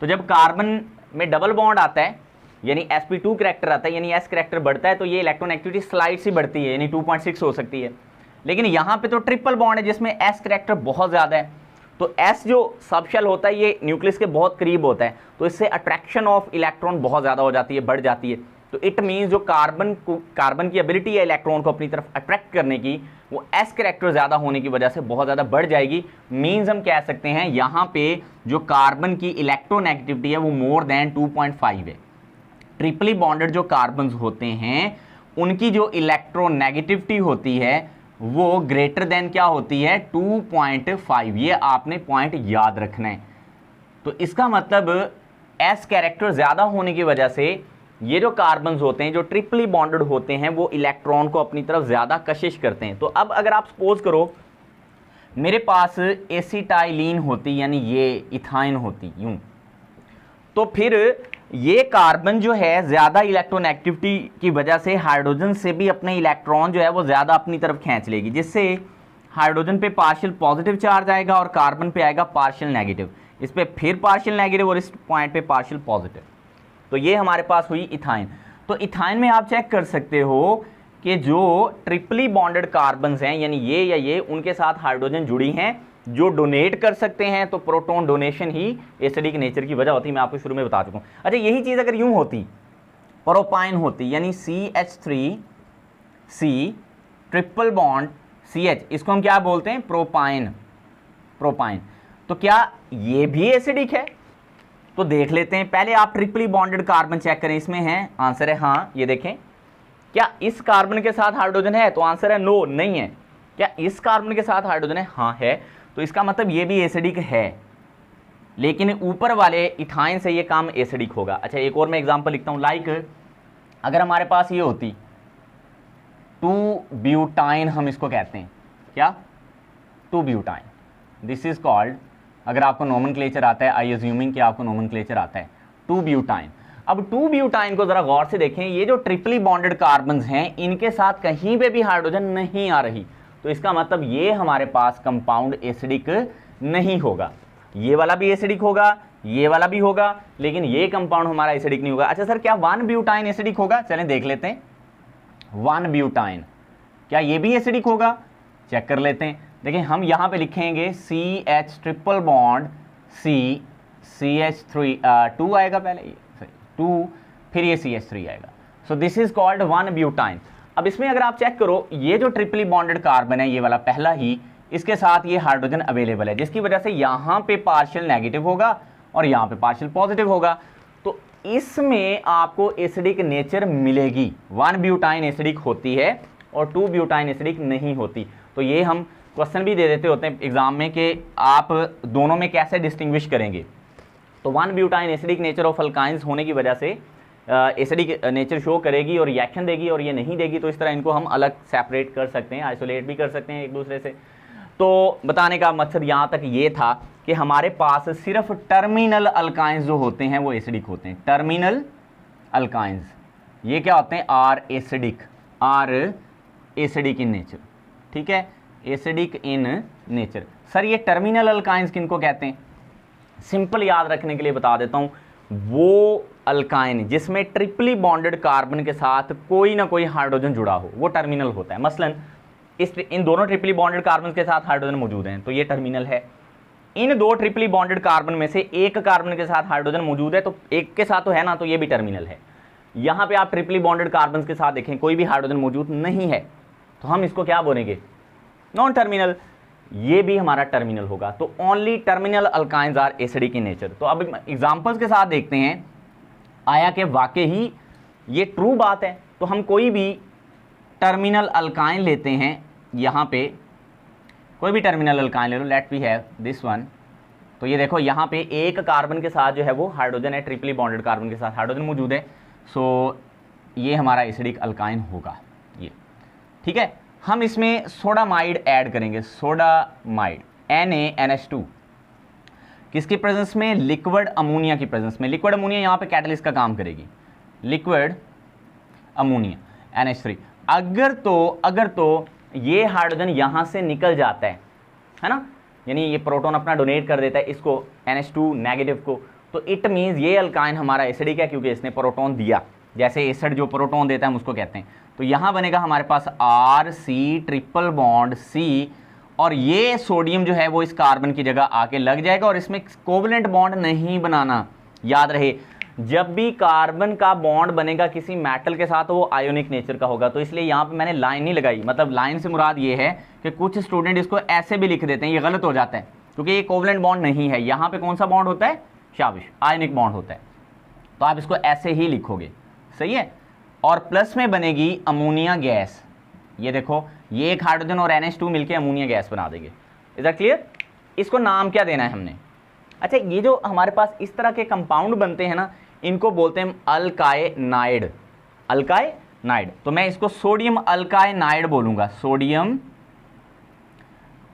तो जब कार्बन में डबल बॉन्ड आता है यानी sp2 करैक्टर आता है, यानी s करैक्टर बढ़ता है, तो ये इलेक्ट्रोनेगेटिविटी स्लाइड सी बढ़ती है, यानी 2.6 हो सकती है। लेकिन यहाँ पे तो ट्रिपल बॉन्ड है जिसमें s करैक्टर बहुत ज़्यादा है, तो s जो सबशेल होता है ये न्यूक्लियस के बहुत करीब होता है, तो इससे अट्रैक्शन ऑफ इलेक्ट्रॉन बहुत ज़्यादा हो जाती है, बढ़ जाती है। तो इट मीन्स जो कार्बन की एबिलिटी है इलेक्ट्रॉन को अपनी तरफ अट्रैक्ट करने की, वो s करैक्टर ज़्यादा होने की वजह से बहुत ज़्यादा बढ़ जाएगी। मीन्स हम कह सकते हैं यहाँ पे जो कार्बन की इलेक्ट्रोनेगेटिविटी है वो मोर देन 2.5 है। ट्रिपली बॉन्डेड जो कार्बन्स होते हैं उनकी जो इलेक्ट्रोनेगेटिविटी होती है वो ग्रेटर देन क्या होती है? 2.5। ये आपने पॉइंट याद रखना है। तो इसका मतलब s कैरेक्टर ज़्यादा होने की वजह से ये जो कार्बन्स होते हैं जो ट्रिपली बॉन्डेड होते हैं वो इलेक्ट्रॉन को अपनी तरफ ज़्यादा कशिश करते हैं। तो अब अगर आप सपोज करो मेरे पास एसिटाइलिन होती, यानी ये इथाइन होती यूं, तो फिर ये कार्बन जो है ज़्यादा इलेक्ट्रोनेगेटिविटी की वजह से हाइड्रोजन से भी अपने इलेक्ट्रॉन जो है वो ज़्यादा अपनी तरफ खींच लेगी, जिससे हाइड्रोजन पे पार्शियल पॉजिटिव चार्ज आएगा और कार्बन पे आएगा पार्शियल नेगेटिव, इस पे फिर पार्शियल नेगेटिव और इस पॉइंट पे पार्शियल पॉजिटिव। तो ये हमारे पास हुई इथाइन। तो इथाइन में आप चेक कर सकते हो कि जो ट्रिपली बॉन्डेड कार्बन्स हैं यानी ये या ये, उनके साथ हाइड्रोजन जुड़ी हैं जो डोनेट कर सकते हैं, तो प्रोटॉन डोनेशन ही एसिडिक नेचर की वजह होती है, मैं आपको शुरू में बता चुका हूँ। अच्छा, यही चीज़ अगर यूं होती, प्रोपाइन होती यानी CH3C ट्रिपल बॉन्ड CH, इसको हम क्या बोलते हैं? प्रोपाइन। तो क्या ये भी एसिडिक है? तो देख लेते हैं। पहले आप ट्रिपली बॉन्डेड कार्बन चेक करें, इसमें है, आंसर है हाँ। ये देखें, क्या इस कार्बन के साथ हाइड्रोजन है? तो आंसर है नो, नहीं है। क्या इस कार्बन के साथ हाइड्रोजन है? हाँ है। तो इसका मतलब ये भी एसिडिक है, लेकिन ऊपर वाले इथाइन से ये काम एसिडिक होगा। अच्छा, एक और मैं एग्जांपल लिखता हूँ। लाइक अगर हमारे पास ये होती 2-ब्यूटाइन, हम इसको कहते हैं क्या? 2-ब्यूटाइन, दिस इज कॉल्ड, अगर आपको नोमेनक्लेचर आता है, आई अज्यूमिंग कि आपको नोमेनक्लेचर आता है, 2-ब्यूटाइन। अब 2-ब्यूटाइन को ज़रा गौर से देखें, ये जो ट्रिपली बॉन्डेड कार्बन्स हैं इनके साथ कहीं पे भी हाइड्रोजन नहीं आ रही, तो इसका मतलब ये हमारे पास कंपाउंड एसिडिक नहीं होगा। ये वाला भी एसिडिक होगा, ये वाला भी होगा, लेकिन ये कंपाउंड हमारा एसिडिक नहीं होगा। अच्छा सर, क्या 1-ब्यूटाइन एसिडिक होगा? चलें देख लेते हैं। 1-ब्यूटाइन क्या ये भी एसिडिक होगा? चेक कर लेते हैं। देखिए हम यहाँ पे लिखेंगे CH ट्रिपल बॉन्ड CH3 2 आएगा पहले, ये 2, फिर ये CH3 आएगा। So this is called 1 butyne. अब इसमें अगर आप चेक करो, ये जो ट्रिपली बॉन्डेड कार्बन है ये वाला पहला ही, इसके साथ ये हाइड्रोजन अवेलेबल है, जिसकी वजह से यहाँ पे पार्शियल नेगेटिव होगा और यहाँ पे पार्शियल पॉजिटिव होगा। तो इसमें आपको एसिडिक नेचर मिलेगी। 1 ब्यूटाइन एसिडिक होती है और 2 ब्यूटाइन एसिडिक नहीं होती। तो ये हम क्वेश्चन भी दे देते होते हैं एग्जाम में कि आप दोनों में कैसे डिस्टिंग्विश करेंगे। तो 1 butyne acidic nature of alkynes होने की वजह से एसिडिक नेचर शो करेगी और रिएक्शन देगी, और ये नहीं देगी तो इस तरह इनको हम अलग सेपरेट कर सकते हैं, आइसोलेट भी कर सकते हैं एक दूसरे से। तो बताने का मकसद यहाँ तक ये था कि हमारे पास सिर्फ टर्मिनल अल्काइंस जो होते हैं वो एसिडिक होते हैं। टर्मिनल अल्काइंस ये क्या होते हैं? Are acidic in nature. ठीक है, एसिडिक इन नेचर। सर ये टर्मिनल अल्काइंस किनको कहते हैं? सिंपल याद रखने के लिए बता देता हूँ, वो अल्काइन जिसमें ट्रिपली बॉन्डेड कार्बन के साथ कोई ना कोई हाइड्रोजन जुड़ा हो वो टर्मिनल होता है। मसलन इन दोनों ट्रिपली बॉन्डेड कार्बन के साथ हाइड्रोजन मौजूद हैं तो ये टर्मिनल है। इन दो ट्रिपली बॉन्डेड कार्बन में से एक कार्बन के साथ हाइड्रोजन मौजूद है तो एक के साथ तो है ना, तो ये भी टर्मिनल है। यहाँ पे आप ट्रिपली बॉन्डेड कार्बन के साथ देखें कोई भी हाइड्रोजन मौजूद नहीं है तो हम इसको क्या बोलेंगे? Non terminal. ये भी हमारा टर्मिनल होगा। तो only terminal alkynes are acidic in nature. तो अब एग्जांपल्स के साथ देखते हैं आया कि वाकई ही ये ट्रू बात है। तो हम कोई भी टर्मिनल अल्काइन लेते हैं, यहाँ पे कोई भी टर्मिनल अल्काइन ले लो, let we have this one. तो ये देखो यहाँ पे एक कार्बन के साथ जो है वो हाइड्रोजन है, ट्रिपली बॉन्डेड कार्बन के साथ हाइड्रोजन मौजूद है। सो ये हमारा एसिडिक अल्काइन होगा ये। ठीक है, हम इसमें सोडामाइड ऐड करेंगे, सोडामाइड NaNH2 किसकी प्रेजेंस में? लिक्विड अमोनिया की प्रेजेंस में। लिक्विड अमोनिया यहाँ पे कैटलिस्ट का काम करेगी, लिक्विड अमोनिया NH3। अगर तो ये हाइड्रोजन यहाँ से निकल जाता है ना, यानी ये प्रोटॉन अपना डोनेट कर देता है इसको NH2 नेगेटिव को, तो इट मीन्स ये अल्काइन हमारा एसिडिक है क्योंकि इसने प्रोटॉन दिया। जैसे एसिड जो प्रोटॉन देता है हम उसको कहते हैं। तो यहाँ बनेगा हमारे पास RC ट्रिपल बॉन्ड C, और ये सोडियम जो है वो इस कार्बन की जगह आके लग जाएगा और इसमें कोवलेंट बॉन्ड नहीं बनाना। याद रहे, जब भी कार्बन का बॉन्ड बनेगा किसी मेटल के साथ तो वो आयोनिक नेचर का होगा। तो इसलिए यहाँ पे मैंने लाइन नहीं लगाई, मतलब लाइन से मुराद ये है कि कुछ स्टूडेंट इसको ऐसे भी लिख देते हैं, ये गलत हो जाता है क्योंकि ये कोवलेंट बॉन्ड नहीं है। यहाँ पे कौन सा बॉन्ड होता है? शाबाश, आयोनिक बॉन्ड होता है। तो आप इसको ऐसे ही लिखोगे, सही है। और प्लस में बनेगी अमोनिया गैस। ये देखो, ये एक हाइड्रोजन और NH2 मिलके अमोनिया गैस बना देंगे। Is that clear? इसको नाम क्या देना है हमने? अच्छा, ये जो हमारे पास इस तरह के कंपाउंड बनते हैं ना, इनको बोलते हैं अल्काइनाइड। अल्काइनाइड, तो मैं इसको सोडियम अल्काइनाइड बोलूंगा। सोडियम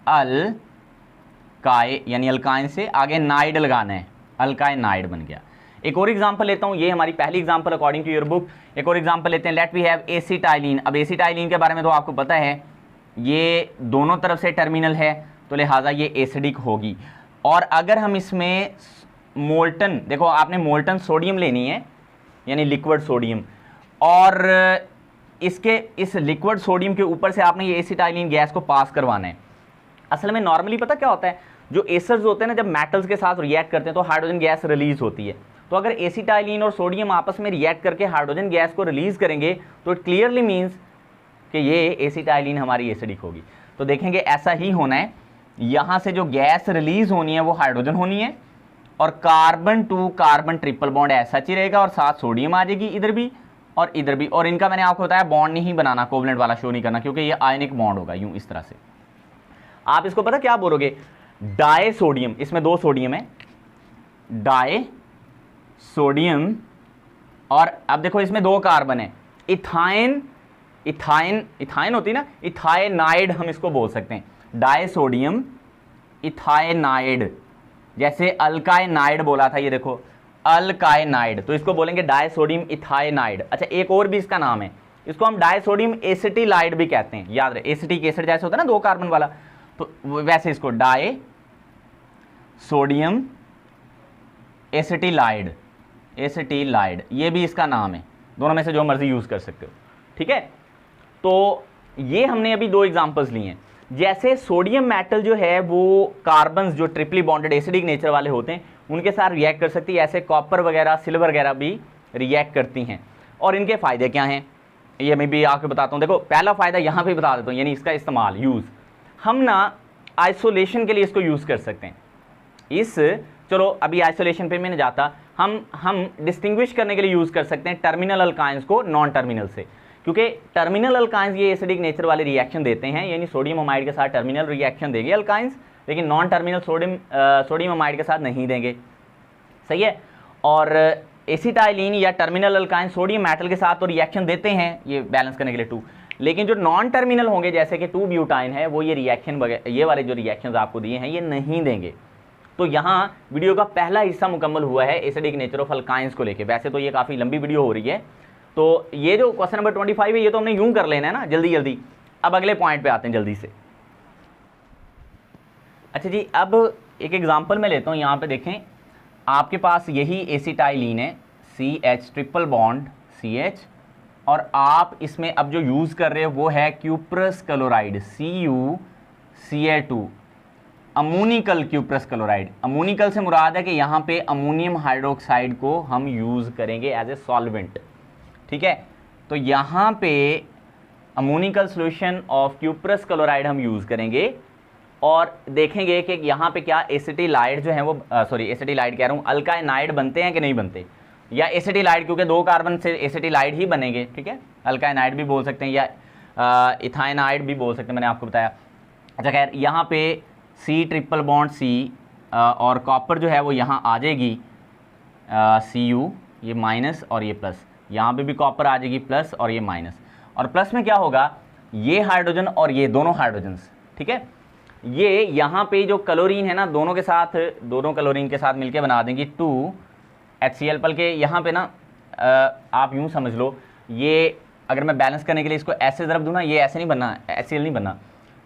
अल्काइ, यानी अल्काइन से आगे नाइड लगाना है, अल्काइनाइड बन गया। एक और एग्जांपल लेता हूं, ये हमारी पहली example according to your book. एक और एग्जांपल लेते हैं, लेट वी हैव एसिटाइलिन। अब एसिटाइलिन के बारे में तो आपको पता है ये दोनों तरफ से टर्मिनल है तो लिहाजा ये एसिडिक होगी। और अगर हम इसमें मोल्टन, देखो आपने मोल्टन सोडियम लेनी है यानी लिक्विड सोडियम, और इसके इस लिक्विड सोडियम के ऊपर से आपने ये एसिटाइलिन गैस को पास करवाना है। असल में नॉर्मली पता क्या होता है, जो एसर्स होते हैं ना, जब मेटल्स के साथ रिएक्ट करते हैं तो हाइड्रोजन गैस रिलीज होती है। तो अगर एसिटाइलिन और सोडियम आपस में रिएक्ट करके हाइड्रोजन गैस को रिलीज करेंगे तो इट क्लियरली मीन्स कि ये एसिटाइलिन हमारी एसिडिक होगी। तो देखेंगे ऐसा ही होना है, यहाँ से जो गैस रिलीज होनी है वो हाइड्रोजन होनी है, और carbon to carbon triple bond ऐसा ही रहेगा और साथ सोडियम आ जाएगी इधर भी और इधर भी। और इनका मैंने आपको बताया बॉन्ड नहीं बनाना, कोवलेंट वाला शो नहीं करना, क्योंकि ये आयनिक बॉन्ड होगा यूं इस तरह से। आप इसको पता क्या बोलोगे? Die sodium. इसमें दो सोडियम है, डाई सोडियम, और अब देखो इसमें दो कार्बन है, इथाइन होती है ना, इथाइनाइड हम इसको बोल सकते हैं, डाई सोडियम इथाइनाइड। जैसे अल्काइनाइड बोला था, ये देखो अल्काइनाइड, तो इसको बोलेंगे डाई सोडियम इथाइनाइड। अच्छा, एक और भी इसका नाम है, इसको हम डाई सोडियम एसिटिलाइड भी कहते हैं। याद रहे, एसिटिक एसिड जैसे होता है ना दो कार्बन वाला, तो वैसे इसको डाई सोडियम एसिटिलाइड, ये भी इसका नाम है। दोनों में से जो मर्जी यूज कर सकते हो, ठीक है। तो ये हमने अभी दो एग्जांपल्स लिए हैं। जैसे सोडियम मेटल जो है वो कार्बन्स जो ट्रिपली बॉन्डेड एसिडिक नेचर वाले होते हैं उनके साथ रिएक्ट कर सकती है, ऐसे कॉपर वगैरह सिल्वर वगैरह भी रिएक्ट करती हैं। और इनके फ़ायदे क्या हैं ये मैं भी आपको बताता हूँ। देखो पहला फ़ायदा यहाँ पे बता देता हूँ, यानी इसका इस्तेमाल यूज़ हम ना आइसोलेशन के लिए इसको यूज़ कर सकते हैं। चलो अभी आइसोलेशन पे मैं नहीं जाता, हम डिस्टिंग्विश करने के लिए यूज़ कर सकते हैं टर्मिनल अल्काइंस को नॉन टर्मिनल से, क्योंकि टर्मिनल अल्काइंस ये एसिडिक नेचर वाले रिएक्शन देते हैं, यानी सोडियम अमाइड के साथ टर्मिनल रिएक्शन देंगे अल्काइंस, लेकिन नॉन टर्मिनल सोडियम अमाइड के साथ नहीं देंगे। सही है। और एसिटाइलिन या टर्मिनल अल्काइन सोडियम मेटल के साथ तो रिएक्शन देते हैं ये बैलेंस करने के लिए 2, लेकिन जो नॉन टर्मिनल होंगे जैसे कि 2 ब्यूटाइन है वो ये रिएक्शन ये वाले जो रिएक्शंस आपको दिए हैं ये नहीं देंगे। तो यहाँ वीडियो का पहला हिस्सा मुकम्मल हुआ है एसिडिक नेचर ऑफ अल्काइंस को लेके। वैसे तो ये काफ़ी लंबी वीडियो हो रही है, तो ये जो क्वेश्चन नंबर 25 है ये तो हमने यूं कर लेना है ना जल्दी जल्दी। अब अगले पॉइंट पे आते हैं जल्दी से। अच्छा जी, अब एक एग्जांपल मैं लेता हूँ। यहाँ पे देखें आपके पास यही एसिटाइलिन है CH ट्रिपल बॉन्ड CH, और आप इसमें अब जो यूज़ कर रहे हो वो है cuprous chloride CuCl2, ammoniacal cuprous chloride. Ammoniacal से मुराद है कि यहाँ पे अमोनियम हाइड्रोक्साइड को हम यूज़ करेंगे एज ए सॉल्वेंट। ठीक है, तो यहाँ पे ammoniacal solution of cuprous chloride हम यूज़ करेंगे और देखेंगे कि यहाँ पे क्या एसिटिलाइड जो है वो एसिटिलाइड कह रहा हूँ, अल्काइनाइड बनते हैं कि नहीं बनते, या एसिटिलाइड, क्योंकि 2 कार्बन से एसिटिलाइड ही बनेंगे। ठीक है, अल्काइनाइड भी बोल सकते हैं या इथाइनाइड भी बोल सकते हैं, मैंने आपको बताया। अच्छा खैर, यहाँ पे C ट्रिपल बॉन्ड C और कॉपर जो है वो यहाँ आ जाएगी Cu, ये माइनस और ये प्लस, यहाँ पे भी कॉपर आ जाएगी प्लस और ये माइनस, और प्लस में क्या होगा ये हाइड्रोजन और ये दोनों हाइड्रोजन्स। ठीक है, ये यहाँ पे जो क्लोरीन है ना दोनों क्लोरीन के साथ मिलके बना देंगी 2HCl, बल्कि यहाँ पे ना आप यूँ समझ लो, ये अगर मैं बैलेंस करने के लिए इसको ऐसे ज़रब दूँ ना, ये ऐसे नहीं बनना, HCl नहीं बनना,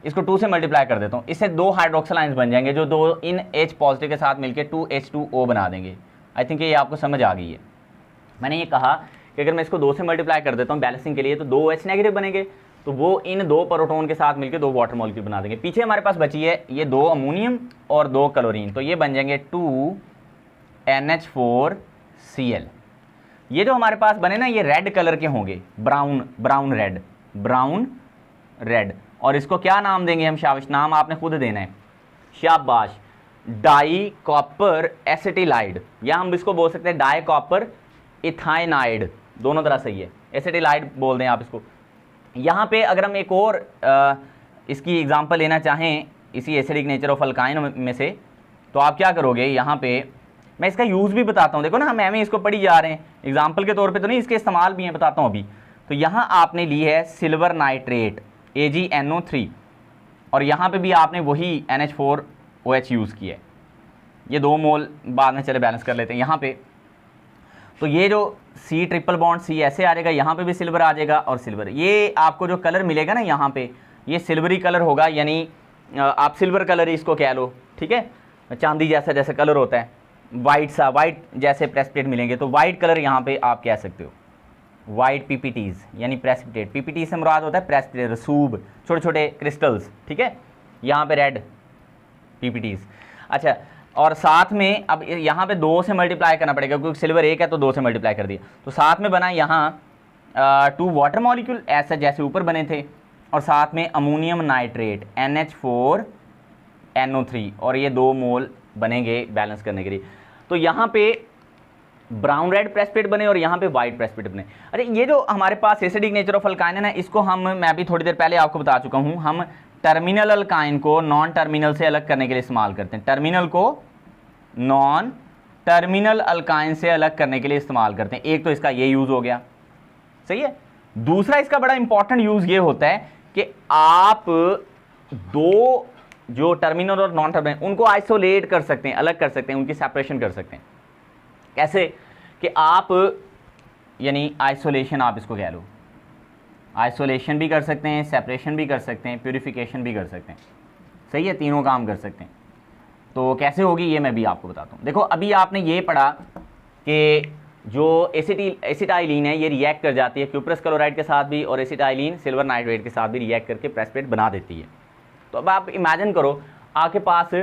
इसको 2 से मल्टीप्लाई कर देता हूँ, इससे 2 हाइड्रोक्सिल आयंस बन जाएंगे जो 2 इन H पॉजिटिव के साथ मिलके 2H2O बना देंगे। आई थिंक ये आपको समझ आ गई है। मैंने ये कहा कि अगर मैं इसको 2 से मल्टीप्लाई कर देता हूँ बैलेंसिंग के लिए तो 2H नेगेटिव बनेंगे, तो वो इन 2 प्रोटॉन के साथ मिलकर 2 वाटर मॉलिक्यूल बना देंगे। पीछे हमारे पास बची है ये 2 अमोनियम और 2 क्लोरीन, तो ये बन जाएंगे 2NH4Cl। ये जो हमारे पास बने ना ये रेड कलर के होंगे, ब्राउन रेड, और इसको क्या नाम देंगे हम? शाबाश, नाम आपने खुद देना है, शाबाश, डाई कॉपर एसिटिलाइड, या हम इसको बोल सकते हैं डाई कॉपर इथाइनाइड, दोनों तरह सही है, एसिटिलाइड बोल दें आप इसको। यहाँ पे अगर हम एक और इसकी एग्जांपल लेना चाहें इसी एसिडिक नेचर ऑफ अल्काइन में से, तो आप क्या करोगे, यहाँ पे मैं इसका यूज़ भी बताता हूँ। देखो ना, हम एम इसको पढ़ी जा रहे हैं, एग्जाम्पल के तौर पे तो नहीं, इसके इस्तेमाल भी हैं, बताता हूँ अभी। तो यहाँ आपने ली है सिल्वर नाइट्रेट AgNO3, और यहाँ पे भी आपने वही NH4OH यूज़ किया है। ये 2 मोल बाद में चले बैलेंस कर लेते हैं यहाँ पे। तो ये जो C ट्रिपल बॉन्ड C ऐसे आ जाएगा, यहाँ पे भी सिल्वर आ जाएगा, और सिल्वर, ये आपको जो कलर मिलेगा ना यहाँ पे ये सिल्वरी कलर होगा, यानी आप सिल्वर कलर ही इसको कह लो। ठीक है, चांदी जैसा जैसे कलर होता है, वाइट जैसे प्रेसिपिटेट मिलेंगे, तो वाइट कलर यहाँ पे आप कह सकते हो, वाइट PPTs यानी प्रेसिपिटेट। PPT से मुराद होता है प्रेसिपिटेट, रसूब, छोटे छोटे क्रिस्टल्स। ठीक है, यहाँ पे रेड PPTs। अच्छा, और साथ में अब यहाँ पे 2 से मल्टीप्लाई करना पड़ेगा, क्योंकि सिल्वर 1 है तो 2 से मल्टीप्लाई कर दिया, तो साथ में बना यहाँ 2 वाटर मॉलिक्यूल ऐसा जैसे ऊपर बने थे, और साथ में अमोनियम नाइट्रेट NH4NO3, और ये 2 मोल बनेंगे बैलेंस करने के लिए। तो यहाँ पे ब्राउन रेड प्रेसिपिटेट बने और यहाँ पे वाइट प्रेसिपिटेट बने। अरे ये जो हमारे पास एसिडिक नेचर ऑफ अल्काइन है ना, इसको मैं अभी थोड़ी देर पहले आपको बता चुका हूँ, हम टर्मिनल अल्काइन को नॉन टर्मिनल से अलग करने के लिए इस्तेमाल करते हैं। टर्मिनल को नॉन टर्मिनल अल्काइन से अलग करने के लिए इस्तेमाल करते हैं। एक तो इसका ये यूज़ हो गया, सही है। दूसरा इसका बड़ा इंपॉर्टेंट यूज़ ये होता है कि आप 2 जो टर्मिनल और नॉन टर्मिनल उनको आइसोलेट कर सकते हैं, अलग कर सकते हैं, उनकी सेपरेशन कर सकते हैं। कैसे कि आप, यानी आइसोलेशन आप इसको कह लो, आइसोलेशन भी कर सकते हैं, सेपरेशन भी कर सकते हैं, प्यूरिफिकेशन भी कर सकते हैं, सही है, तीनों काम कर सकते हैं। तो कैसे होगी ये मैं भी आपको बताता हूँ। देखो अभी आपने ये पढ़ा कि जो एसिटाइलिन है ये रिएक्ट कर जाती है क्यूप्रस क्लोराइड के साथ भी, और एसिटाइलिन सिल्वर नाइट्रेट के साथ भी रिएक्ट करके प्रेसिपिटेट बना देती है। तो अब आप इमेजिन करो आपके पास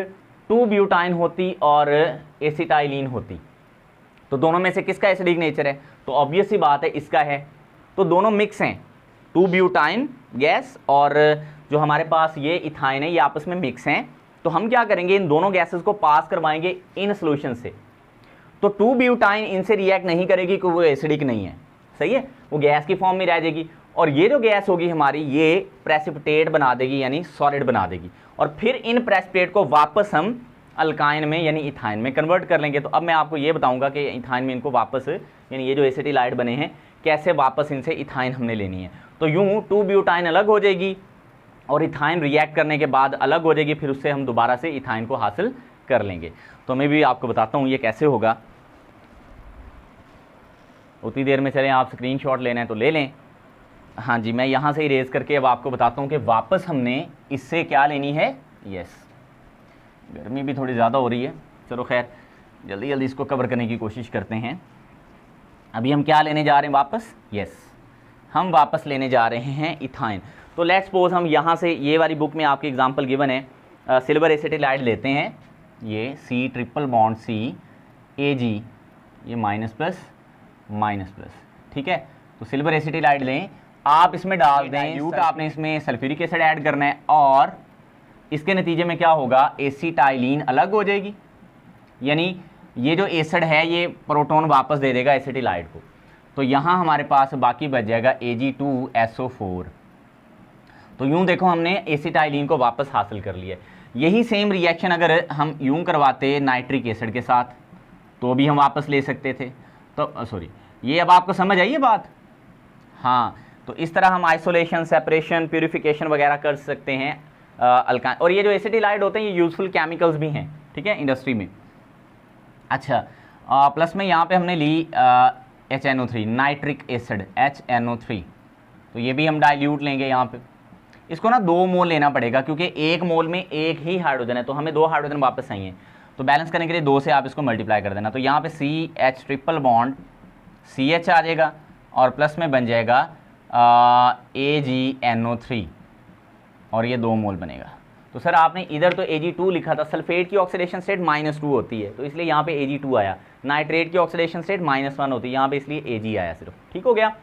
2 ब्यूटाइन होती और एसिटाइलिन होती, तो दोनों में से किसका एसिडिक नेचर है? तो ऑब्वियस सी बात है इसका है। तो दोनों मिक्स हैं, 2 ब्यूटाइन गैस और जो हमारे पास ये इथाइन है, ये आपस में मिक्स हैं। तो हम क्या करेंगे, इन दोनों गैसेस को पास करवाएंगे इन सोल्यूशन से। तो 2 ब्यूटाइन इनसे रिएक्ट नहीं करेगी क्योंकि वो एसिडिक नहीं है, सही है, वो गैस की फॉर्म में रह जाएगी। और ये जो गैस होगी हमारी, ये प्रेसिपिटेट बना देगी, यानी सॉलिड बना देगी। और फिर इन प्रेसिपिटेट को वापस हम अल्काइन में यानी इथाइन में कन्वर्ट कर लेंगे। तो अब मैं आपको ये बताऊंगा कि इथाइन में इनको वापस, यानी ये जो एसिटिलाइड बने हैं, कैसे वापस इनसे इथाइन हमने लेनी है। तो यूँ 2 ब्यूटाइन अलग हो जाएगी और इथाइन रिएक्ट करने के बाद अलग हो जाएगी, फिर उससे हम दोबारा से इथाइन को हासिल कर लेंगे। तो मैं भी आपको बताता हूँ ये कैसे होगा। उतनी देर में चलें, आप स्क्रीनशॉट लेना है तो ले लें। हाँ जी, मैं यहाँ से इरेज करके अब आपको बताता हूँ कि वापस हमने इससे क्या लेनी है। यस, गर्मी भी थोड़ी ज़्यादा हो रही है, चलो खैर जल्दी जल्दी इसको कवर करने की कोशिश करते हैं। अभी हम क्या लेने जा रहे हैं वापस? यस, हम वापस लेने जा रहे हैं इथाइन। तो लेट्स सपोज हम यहाँ से, ये वाली बुक में आपकी एग्जांपल गिवन है, सिल्वर एसिटिलाइड लेते हैं, ये C triple bond C Ag, ये माइनस प्लस माइनस प्लस, ठीक है। तो सिल्वर एसिटिलाइड लें, आप इसमें डाल दें, आपने इसमें सल्फ्यूरिक एसिड ऐड करना है और इसके नतीजे में क्या होगा, एसिटाइलिन अलग हो जाएगी, यानी ये जो एसिड है ये प्रोटॉन वापस दे देगा एसिटिलाइड को। तो यहाँ हमारे पास बाकी बच जाएगा Ag2SO4। तो यूँ देखो हमने एसिटाइलिन को वापस हासिल कर लिया। यही सेम रिएक्शन अगर हम यूँ करवाते नाइट्रिक एसिड के साथ तो भी हम वापस ले सकते थे। तो सॉरी, ये अब आपको समझ आई ये बात? हाँ, तो इस तरह हम आइसोलेशन, सेपरेशन, प्यूरिफिकेशन वगैरह कर सकते हैं अल्काइन। और ये जो एसिटिलाइड होते हैं ये यूजफुल केमिकल्स भी हैं, ठीक है, इंडस्ट्री में। अच्छा, प्लस में यहाँ पे हमने ली HNO3 नाइट्रिक एसिड HNO3, तो ये भी हम डाइल्यूट लेंगे यहाँ पे। इसको ना 2 मोल लेना पड़ेगा क्योंकि 1 मोल में 1 ही हाइड्रोजन है, तो हमें 2 हाइड्रोजन वापस चाहिए। तो बैलेंस करने के लिए 2 से आप इसको मल्टीप्लाई कर देना। तो यहाँ पे CH ट्रिपल बॉन्ड CH आ जाएगा और प्लस में बन जाएगा AgNO3 और ये 2 मोल बनेगा। तो सर आपने इधर तो Ag2 लिखा था, सल्फेट की ऑक्सीडेशन स्टेट -2 होती है तो इसलिए यहाँ पे Ag2 आया, नाइट्रेट की ऑक्सीडेशन स्टेट -1 होती है, यहाँ पे इसलिए Ag आया सिर्फ, ठीक हो गया।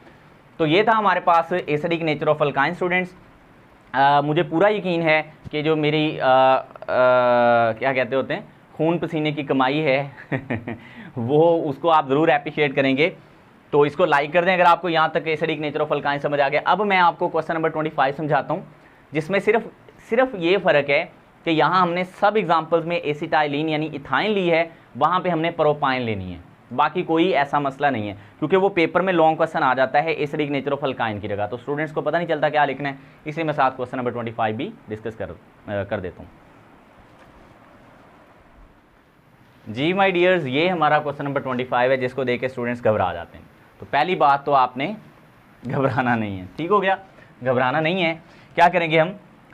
तो ये था हमारे पास acidic nature of alkyne. Students, मुझे पूरा यकीन है कि जो मेरी क्या कहते होते हैं, खून पसीने की कमाई है वो उसको आप ज़रूर अप्रिशिएट करेंगे। तो इसको लाइक कर दें अगर आपको यहाँ तक एसिडिक नेचर ऑफ अल्काइन समझ आ गया। अब मैं आपको क्वेश्चन नंबर 25 समझाता हूँ, जिसमें सिर्फ ये फ़र्क है कि यहाँ हमने सब एग्जांपल्स में एसिटाइलिन यानी इथाइन ली है, वहाँ पे हमने प्रोपाइन लेनी है। बाकी कोई ऐसा मसला नहीं है क्योंकि वो पेपर में लॉन्ग क्वेश्चन आ जाता है एसिडिक नेचर ऑफ अल्काइन की जगह, तो स्टूडेंट्स को पता नहीं चलता क्या लिखना है, इसलिए मैं साथ क्वेश्चन नंबर 25 भी डिस्कस कर देता हूँ। जी माय डियर्स, ये हमारा क्वेश्चन नंबर 25 है जिसको देख के स्टूडेंट्स घबरा जाते हैं। तो पहली बात तो आपने घबराना नहीं है, ठीक हो गया, घबराना नहीं है। क्या करेंगे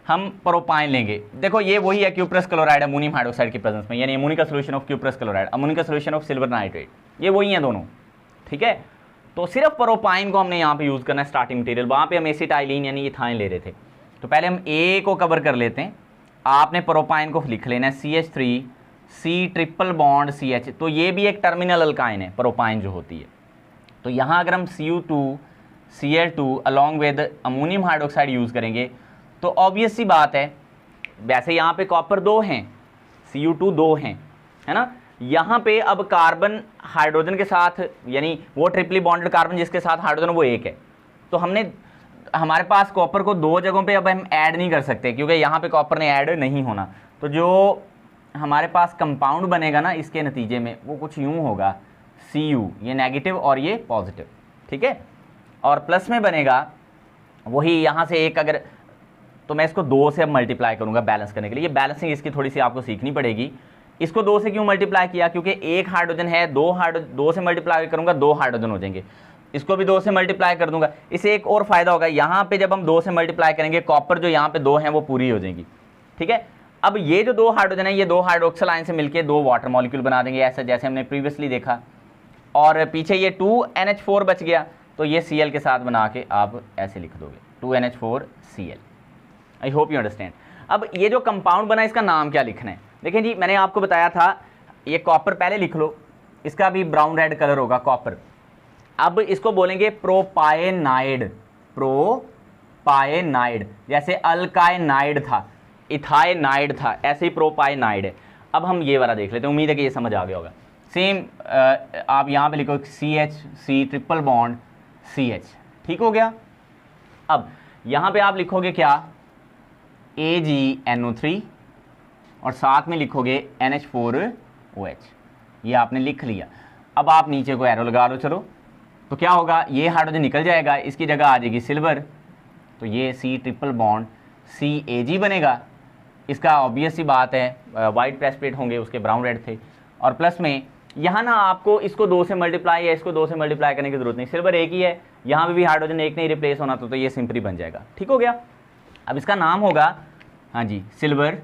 हम प्रोपाइन लेंगे। देखो ये वही है क्यूप्रस क्लोराइड अमोनियम हाइड्रोक्साइड की प्रेजेंस में, यानी ammoniacal solution of cuprous chloride, ammoniacal solution of silver nitrate, ये वही हैं दोनों, ठीक है। तो सिर्फ प्रोपाइन को हमने यहाँ पे यूज़ करना है स्टार्टिंग मटेरियल, वहाँ पे हम एसिटाइलिन यानी इथाइन ले रहे थे। तो पहले हम ए को कवर कर लेते हैं, आपने प्रोपाइन को लिख लेना है CH3 C triple bond CH, तो ये भी एक टर्मिनल अल्काइन है प्रोपाइन जो होती है। तो यहाँ अगर हम Cu2 Cl2 along with ammonium hydroxide use करेंगे तो ऑब्वियस सी बात है, वैसे यहाँ पे कॉपर 2 हैं, Cu2 2 हैं, है ना। यहाँ पे अब कार्बन हाइड्रोजन के साथ, यानी वो ट्रिपली बॉन्डेड कार्बन जिसके साथ हाइड्रोजन वो 1 है, तो हमारे पास कॉपर को 2 जगहों पे अब हम ऐड नहीं कर सकते क्योंकि यहाँ पे कॉपर ने ऐड नहीं होना। तो जो हमारे पास कंपाउंड बनेगा ना इसके नतीजे में, वो कुछ यूँ होगा, Cu, ये नेगेटिव और ये पॉजिटिव, ठीक है। और प्लस में बनेगा वही यहाँ से एक, अगर तो मैं इसको 2 से अब मल्टीप्लाई करूँगा बैलेंस करने के लिए। ये बैलेंसिंग इसकी थोड़ी सी आपको सीखनी पड़ेगी। इसको 2 से क्यों मल्टीप्लाई किया, क्योंकि 1 हाइड्रोजन है, 2 से मल्टीप्लाई करूँगा 2 हाइड्रोजन हो जाएंगे। इसको भी 2 से मल्टीप्लाई कर दूंगा। इससे एक और फायदा होगा, यहाँ पे जब हम 2 से मल्टीप्लाई करेंगे कॉपर जो यहाँ पे 2 हैं वो पूरी हो जाएंगी, ठीक है। अब ये जो 2 हाइड्रोजन है ये 2 हाइड्रोक्सिल आयन से मिलकर 2 वाटर मॉलिक्यूल बना देंगे, ऐसा जैसे हमने प्रीवियसली देखा। और पीछे ये 2NH4 बच गया, तो ये Cl के साथ बना के आप ऐसे लिख दोगे 2NH4Cl। I hope you understand. अब ये जो कंपाउंड बना इसका नाम क्या लिखना है? देखें जी, मैंने आपको बताया था ये कॉपर पहले लिख लो, इसका भी ब्राउन रेड कलर होगा कॉपर। अब इसको बोलेंगे प्रोपायनाइड, प्रोपायनाइड, जैसे अल्कायनाइड था, इथाइनाइड था, ऐसे ही प्रोपायनाइड है। अब हम ये वाला देख लेते हैं, उम्मीद है कि ये समझ आ गया होगा। सेम आप यहाँ पे लिखो CH, C triple bond CH, ठीक हो गया। अब यहाँ पे आप लिखोगे क्या, AgNO3 और साथ में लिखोगे NH4OH, ये आपने लिख लिया। अब आप नीचे को एरो लगा लो, चलो तो क्या होगा, ये हाइड्रोजन निकल जाएगा, इसकी जगह आ जाएगी सिल्वर, तो ये C ट्रिपल बॉन्ड CAG बनेगा। इसका ऑब्वियस सी बात है, वाइट प्रेस प्लेट होंगे, उसके ब्राउन रेड थे। और प्लस में यहाँ ना आपको इसको 2 से मल्टीप्लाई या इसको 2 से मल्टीप्लाई करने की जरूरत नहीं, सिल्वर एक ही है, यहाँ पे भी हाइड्रोजन एक नहीं रिप्लेस होना, तो ये सिंपली बन जाएगा, ठीक हो गया। अब इसका नाम होगा, हाँ जी, सिल्वर,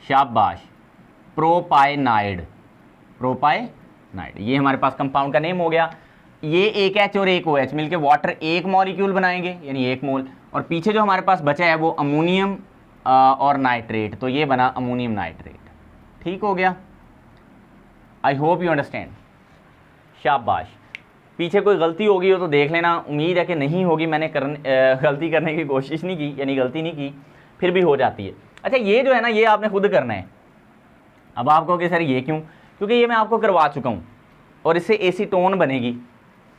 शाबाश, प्रोपायनाइड, प्रोपायनाइड, ये हमारे पास कंपाउंड का नेम हो गया। ये एक H और एक OH मिलके वाटर एक मॉलिक्यूल बनाएंगे, यानी 1 मोल, और पीछे जो हमारे पास बचा है वो अमोनियम और नाइट्रेट, तो ये बना अमोनियम नाइट्रेट, ठीक हो गया। आई होप यू अंडरस्टैंड, शाबाश। पीछे कोई गलती होगी हो तो देख लेना, उम्मीद है कि नहीं होगी, मैंने गलती करने की कोशिश नहीं की, यानी गलती नहीं की, फिर भी हो जाती है। अच्छा, ये जो है ना, ये आपने खुद करना है। अब आप कहोगे सर ये क्यों? क्योंकि ये मैं आपको करवा चुका हूँ, और इससे एसीटोन बनेगी,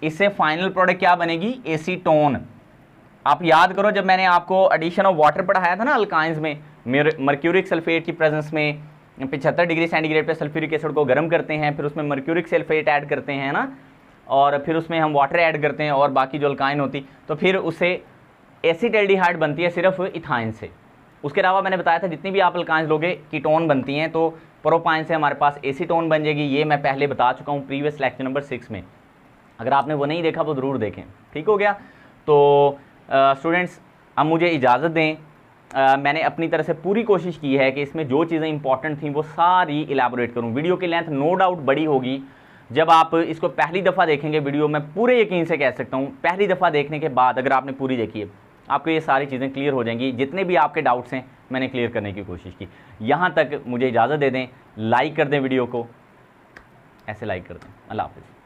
इससे फाइनल प्रोडक्ट क्या बनेगी, एसीटोन। आप याद करो, जब मैंने आपको एडिशन ऑफ वाटर पढ़ाया था ना अल्काइंस में, मर्क्यूरिक सल्फेट की प्रेजेंस में 75 डिग्री सेंटीग्रेड पे सल्फ्यूरिक एसिड को गर्म करते हैं, फिर उसमें मर्क्यूरिक सल्फेट ऐड करते हैं ना, और फिर उसमें हम वाटर ऐड करते हैं और बाकी जो अल्काइन होती, तो फिर उससे एसिटल्डिहाइड बनती है सिर्फ इथाइन से। उसके अलावा मैंने बताया था जितनी भी आप अल्काइंस लोगे कीटोन बनती हैं, तो प्रोपाइन से हमारे पास एसीटोन बन जाएगी। ये मैं पहले बता चुका हूँ प्रीवियस लेक्चर नंबर 6 में, अगर आपने वो नहीं देखा वो ज़रूर देखें, ठीक हो गया। तो स्टूडेंट्स अब मुझे इजाज़त दें, मैंने अपनी तरह से पूरी कोशिश की है कि इसमें जो चीज़ें इंपॉर्टेंट थी वो सारी इलेबोरेट करूँ। वीडियो की लेंथ नो डाउट बड़ी होगी, जब आप इसको पहली दफ़ा देखेंगे वीडियो, मैं पूरे यकीन से कह सकता हूँ पहली दफ़ा देखने के बाद अगर आपने पूरी देखी है, आपको ये सारी चीज़ें क्लियर हो जाएंगी। जितने भी आपके डाउट्स हैं मैंने क्लियर करने की कोशिश की। यहाँ तक मुझे इजाज़त दे दें, लाइक कर दें वीडियो को, ऐसे लाइक कर दें। अल्लाह हाफ़िज़।